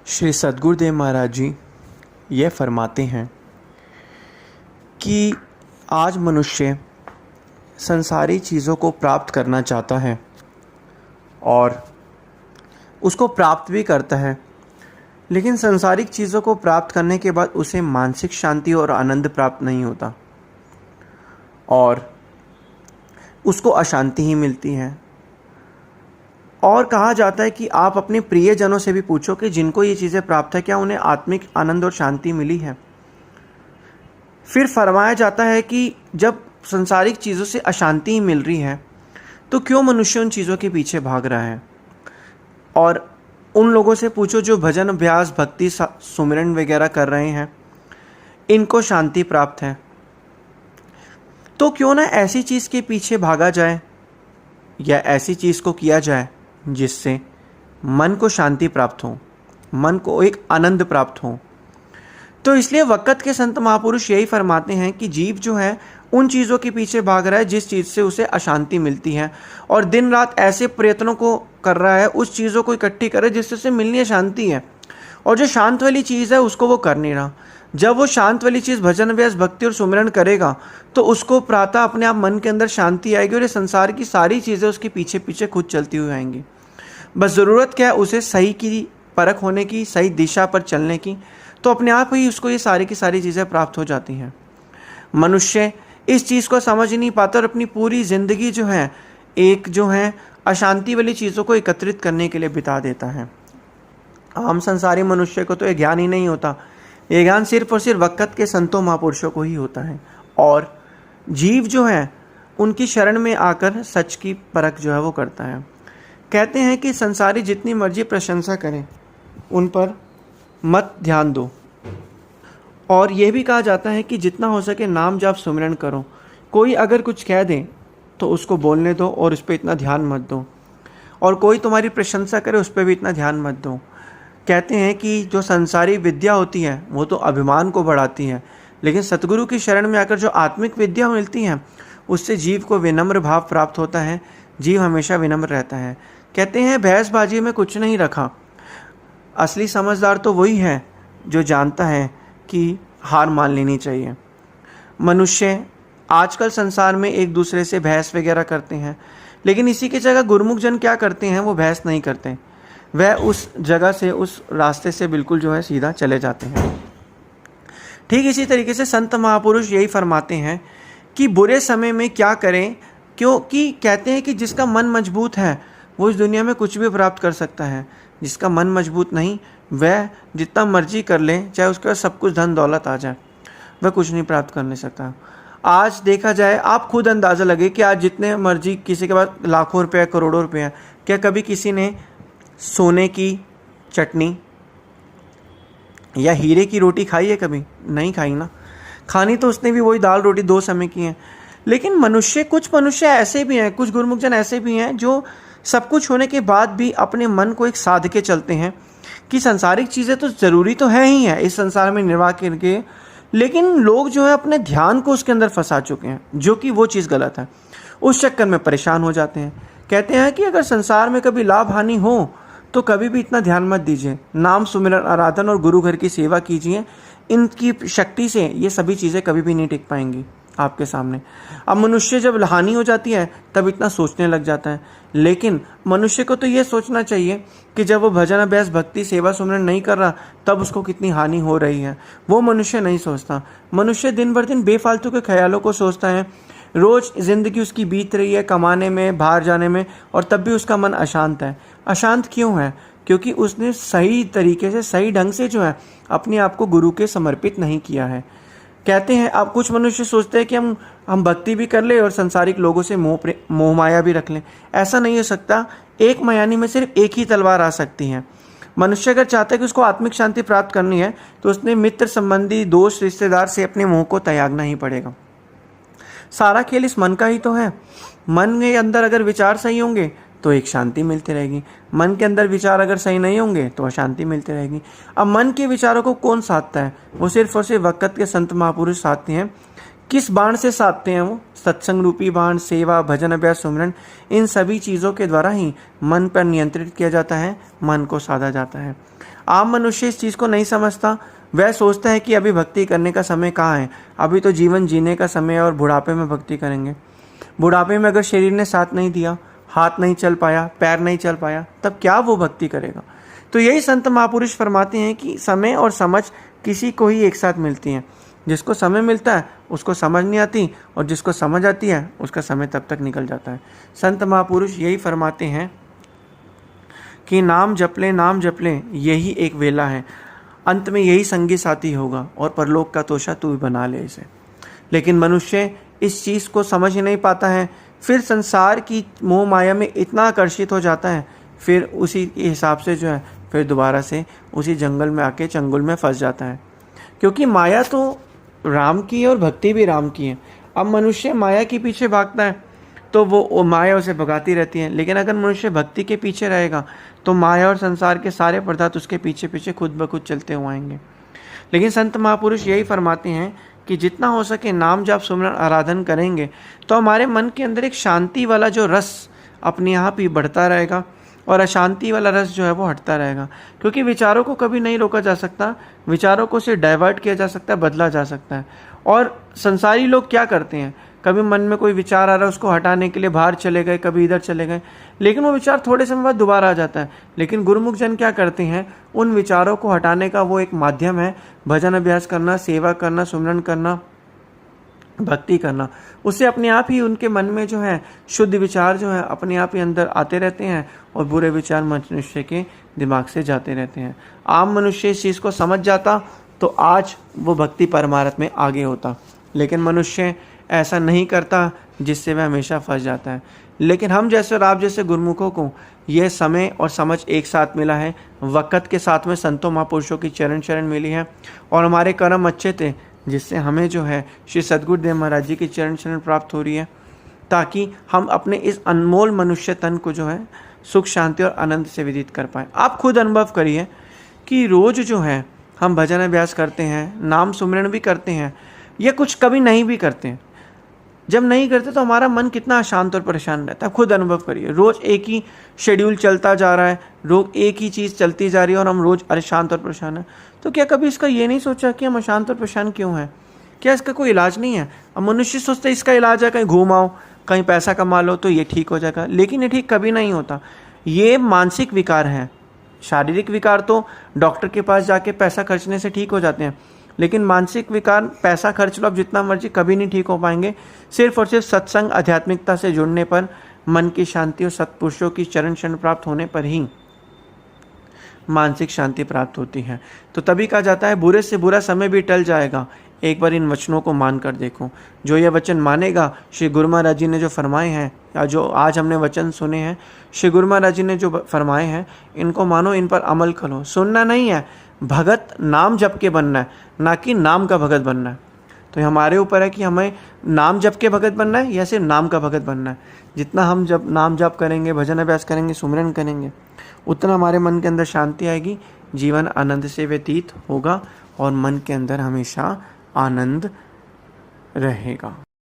श्री सद्गुरुदेव महाराज जी ये फरमाते हैं कि आज मनुष्य संसारी चीज़ों को प्राप्त करना चाहता है और उसको प्राप्त भी करता है, लेकिन संसारिक चीज़ों को प्राप्त करने के बाद उसे मानसिक शांति और आनंद प्राप्त नहीं होता और उसको अशांति ही मिलती है। और कहा जाता है कि आप अपने प्रियजनों से भी पूछो कि जिनको ये चीज़ें प्राप्त है क्या उन्हें आत्मिक आनंद और शांति मिली है। फिर फरमाया जाता है कि जब संसारिक चीज़ों से अशांति ही मिल रही है तो क्यों मनुष्य उन चीज़ों के पीछे भाग रहा है। और उन लोगों से पूछो जो भजन अभ्यास भक्ति सुमिरन वगैरह कर रहे हैं, इनको शांति प्राप्त है, तो क्यों ना ऐसी चीज़ के पीछे भागा जाए या ऐसी चीज़ को किया जाए जिससे मन को शांति प्राप्त हो, मन को एक आनंद प्राप्त हो। तो इसलिए वक़्त के संत महापुरुष यही फरमाते हैं कि जीव जो है उन चीज़ों के पीछे भाग रहा है जिस चीज़ से उसे अशांति मिलती है और दिन रात ऐसे प्रयत्नों को कर रहा है उस चीज़ों को इकट्ठी करे जिससे उसे मिलनी शांति है, और जो शांत वाली चीज़ है उसको वो कर नहीं रहा। जब वो शांत वाली चीज़ भजन अभ्यास भक्ति और सुमिरन करेगा तो उसको प्रातः अपने आप मन के अंदर शांति आएगी और ये संसार की सारी चीज़ें उसके पीछे पीछे खुद चलती हुई आएंगी। बस ज़रूरत क्या है, उसे सही की परख होने की, सही दिशा पर चलने की, तो अपने आप ही उसको ये सारी की सारी चीज़ें प्राप्त हो जाती हैं। मनुष्य इस चीज़ को समझ ही नहीं पाता और अपनी पूरी ज़िंदगी जो है अशांति वाली चीज़ों को एकत्रित करने के लिए बिता देता है। आम संसारी मनुष्य को तो ये ज्ञान ही नहीं होता। ये ज्ञान सिर्फ और सिर्फ वक़्त के संतों महापुरुषों को ही होता है और जीव जो है उनकी शरण में आकर सच की परख जो है वो करता है। कहते हैं कि संसारी जितनी मर्जी प्रशंसा करें उन पर मत ध्यान दो, और यह भी कहा जाता है कि जितना हो सके नाम जाप सुमिरन करो। कोई अगर कुछ कह दे तो उसको बोलने दो और उस पर इतना ध्यान मत दो, और कोई तुम्हारी प्रशंसा करे उस पर भी इतना ध्यान मत दो। कहते हैं कि जो संसारी विद्या होती है वो तो अभिमान को बढ़ाती है, लेकिन सतगुरु की शरण में आकर जो आत्मिक विद्या मिलती है उससे जीव को विनम्र भाव प्राप्त होता है, जीव हमेशा विनम्र रहता है। कहते हैं भैंसबाजी में कुछ नहीं रखा, असली समझदार तो वही है जो जानता है कि हार मान लेनी चाहिए। मनुष्य आजकल संसार में एक दूसरे से बहस वगैरह करते हैं, लेकिन इसी की जगह गुरुमुख जन क्या करते हैं, वो बहस नहीं करते, वह उस जगह से उस रास्ते से बिल्कुल जो है सीधा चले जाते हैं। ठीक इसी तरीके से संत महापुरुष यही फरमाते हैं कि बुरे समय में क्या करें, क्योंकि कहते हैं कि जिसका मन मजबूत है वो इस दुनिया में कुछ भी प्राप्त कर सकता है, जिसका मन मजबूत नहीं वह जितना मर्जी कर ले, चाहे उसके पास सब कुछ धन दौलत आ जाए, वह कुछ नहीं प्राप्त कर नहीं सकता। आज देखा जाए, आप खुद अंदाज़ा लगे कि आज जितने मर्जी किसी के पास लाखों रुपये करोड़ों रुपये हैं, क्या कभी किसी ने सोने की चटनी या हीरे की रोटी खाई है? कभी नहीं खाई ना। खानी तो उसने भी वही दाल रोटी 2 समय की है। लेकिन कुछ मनुष्य ऐसे भी हैं, कुछ गुरुमुख जन ऐसे भी हैं जो सब कुछ होने के बाद भी अपने मन को एक साध के चलते हैं कि सांसारिक चीज़ें तो ज़रूरी तो है ही है इस संसार में निर्वाह करके, लेकिन लोग जो है अपने ध्यान को उसके अंदर फंसा चुके हैं, जो कि वो चीज़ गलत है। उस चक्कर में परेशान हो जाते हैं। कहते हैं कि अगर संसार में कभी लाभ हानि हो तो कभी भी इतना ध्यान मत दीजिए, नाम सुमिरन आराधन और गुरु घर की सेवा कीजिए। इनकी शक्ति से ये सभी चीज़ें कभी भी नहीं टिक पाएंगी आपके सामने। अब मनुष्य जब हानि हो जाती है तब इतना सोचने लग जाता है, लेकिन मनुष्य को तो ये सोचना चाहिए कि जब वो भजन अभ्यास भक्ति सेवा सुमिरन नहीं कर रहा तब उसको कितनी हानि हो रही है। वो मनुष्य नहीं सोचता। मनुष्य दिन भर दिन बेफालतू के ख्यालों को सोचता है। रोज़ ज़िंदगी उसकी बीत रही है कमाने में, बाहर जाने में, और तब भी उसका मन अशांत है। अशांत क्यों है? क्योंकि उसने सही तरीके से सही ढंग से जो है अपने आप को गुरु के समर्पित नहीं किया है। कहते हैं, अब कुछ मनुष्य सोचते हैं कि हम भक्ति भी कर ले और संसारिक लोगों से मोह माया भी रख लें। ऐसा नहीं हो सकता। एक मयानी में सिर्फ एक ही तलवार आ सकती है। मनुष्य अगर चाहता है कि उसको आत्मिक शांति प्राप्त करनी है तो उसने मित्र संबंधी दोस्त रिश्तेदार से अपने मोह को त्यागना ही पड़ेगा। सारा खेल इस मन का ही तो है। मन के अंदर अगर विचार सही होंगे तो एक शांति मिलती रहेगी, मन के अंदर विचार अगर सही नहीं होंगे तो अशांति मिलती रहेगी। अब मन के विचारों को कौन साधता है? वो सिर्फ और सिर्फ वक़्त के संत महापुरुष साधते हैं किस बाण से साधते हैं वो? सत्संग रूपी बाण, सेवा, भजन, अभ्यास, सुमरन, इन सभी चीज़ों के द्वारा ही मन पर नियंत्रित किया जाता है, मन को साधा जाता है। आम मनुष्य इस चीज़ को नहीं समझता। वह सोचता है कि अभी भक्ति करने का समय कहाँ है, अभी तो जीवन जीने का समय है और बुढ़ापे में भक्ति करेंगे। बुढ़ापे में अगर शरीर ने साथ नहीं दिया, हाथ नहीं चल पाया, पैर नहीं चल पाया, तब क्या वो भक्ति करेगा? तो यही संत महापुरुष फरमाते हैं कि समय और समझ किसी को ही एक साथ मिलती हैं। जिसको समय मिलता है उसको समझ नहीं आती, और जिसको समझ आती है उसका समय तब तक निकल जाता है। संत महापुरुष यही फरमाते हैं कि नाम जप ले, नाम जप ले, यही एक वेला है, अंत में यही संगी साथी होगा, और परलोक का तोशा तू भी बना ले इसे। लेकिन मनुष्य इस चीज़ को समझ ही नहीं पाता है, फिर संसार की मोह माया में इतना आकर्षित हो जाता है, फिर उसी हिसाब से जो है फिर दोबारा से उसी जंगल में आके चंगुल में फंस जाता है। क्योंकि माया तो राम की है और भक्ति भी राम की है। अब मनुष्य माया के पीछे भागता है तो वो माया उसे भगाती रहती है, लेकिन अगर मनुष्य भक्ति के पीछे रहेगा तो माया और संसार के सारे पदार्थ उसके पीछे पीछे खुद ब खुद चलते हुए आएंगे। लेकिन संत महापुरुष यही फरमाते हैं कि जितना हो सके नाम जाप सुमरन आराधन करेंगे तो हमारे मन के अंदर एक शांति वाला जो रस अपने आप ही बढ़ता रहेगा, और अशांति वाला रस जो है वो हटता रहेगा। क्योंकि विचारों को कभी नहीं रोका जा सकता, विचारों को सिर्फ डाइवर्ट किया जा सकता है, बदला जा सकता है। और संसारी लोग क्या करते हैं, कभी मन में कोई विचार आ रहा है उसको हटाने के लिए बाहर चले गए, कभी इधर चले गए, लेकिन वो विचार थोड़े समय बाद दोबारा आ जाता है। लेकिन गुरुमुख जन क्या करते हैं, उन विचारों को हटाने का वो एक माध्यम है भजन अभ्यास करना, सेवा करना, सुमरन करना, भक्ति करना। उससे अपने आप ही उनके मन में जो है शुद्ध विचार जो है अपने आप ही अंदर आते रहते हैं, और बुरे विचार मनुष्य के दिमाग से जाते रहते हैं। आम मनुष्य इस चीज़ को समझ जाता तो आज वो भक्ति परमार्थ में आगे होता, लेकिन मनुष्य ऐसा नहीं करता, जिससे वह हमेशा फंस जाता है। लेकिन हम जैसे और आप जैसे गुरुमुखों को यह समय और समझ एक साथ मिला है, वक़्त के साथ में संतों महापुरुषों की चरण शरण मिली है, और हमारे कर्म अच्छे थे जिससे हमें जो है श्री सद्गुरुदेव महाराज जी की चरण शरण प्राप्त हो रही है, ताकि हम अपने इस अनमोल मनुष्य तन को जो है सुख शांति और आनंद से व्यतीत कर पाएँ। आप खुद अनुभव करिए कि रोज़ जो है हम भजन अभ्यास करते हैं, नाम सुमरण भी करते हैं, या कुछ कभी नहीं भी करते हैं। जब नहीं करते तो हमारा मन कितना अशांत और परेशान रहता है। खुद अनुभव करिए, रोज़ एक ही शेड्यूल चलता जा रहा है, रोज एक ही चीज़ चलती जा रही है और हम रोज़ अशांत और परेशान हैं। तो क्या कभी इसका ये नहीं सोचा कि हम अशांत और परेशान क्यों हैं? क्या इसका कोई इलाज नहीं है? अब मनुष्य सोचते इसका इलाज है कहीं घूम आओ, कहीं पैसा कमा लो तो ये ठीक हो जाएगा, लेकिन ये ठीक कभी नहीं होता। ये मानसिक विकार है। शारीरिक विकार तो डॉक्टर के पास जाके पैसा खर्चने से ठीक हो जाते हैं, लेकिन मानसिक विकार पैसा खर्च लो आप जितना मर्जी, कभी नहीं ठीक हो पाएंगे। सिर्फ और सिर्फ सत्संग आध्यात्मिकता से जुड़ने पर, मन की शांति और सत्पुरुषों की चरण शरण प्राप्त होने पर ही मानसिक शांति प्राप्त होती है। तो तभी कहा जाता है बुरे से बुरा समय भी टल जाएगा, एक बार इन वचनों को मान कर देखो। जो यह वचन मानेगा, श्री गुरु महाराज जी ने जो फरमाए हैं, या जो आज हमने वचन सुने हैं श्री गुरु महाराज जी ने जो फरमाए हैं, इनको मानो, इन पर अमल करो। सुनना नहीं है, भगत नाम जप के बनना है, ना कि नाम का भगत बनना है। तो हमारे ऊपर है कि हमें नाम जप के भगत बनना है या सिर्फ नाम का भगत बनना है। जितना हम जब नाम जप करेंगे, भजन अभ्यास करेंगे, सुमरन करेंगे, उतना हमारे मन के अंदर शांति आएगी, जीवन आनंद से व्यतीत होगा और मन के अंदर हमेशा आनंद रहेगा।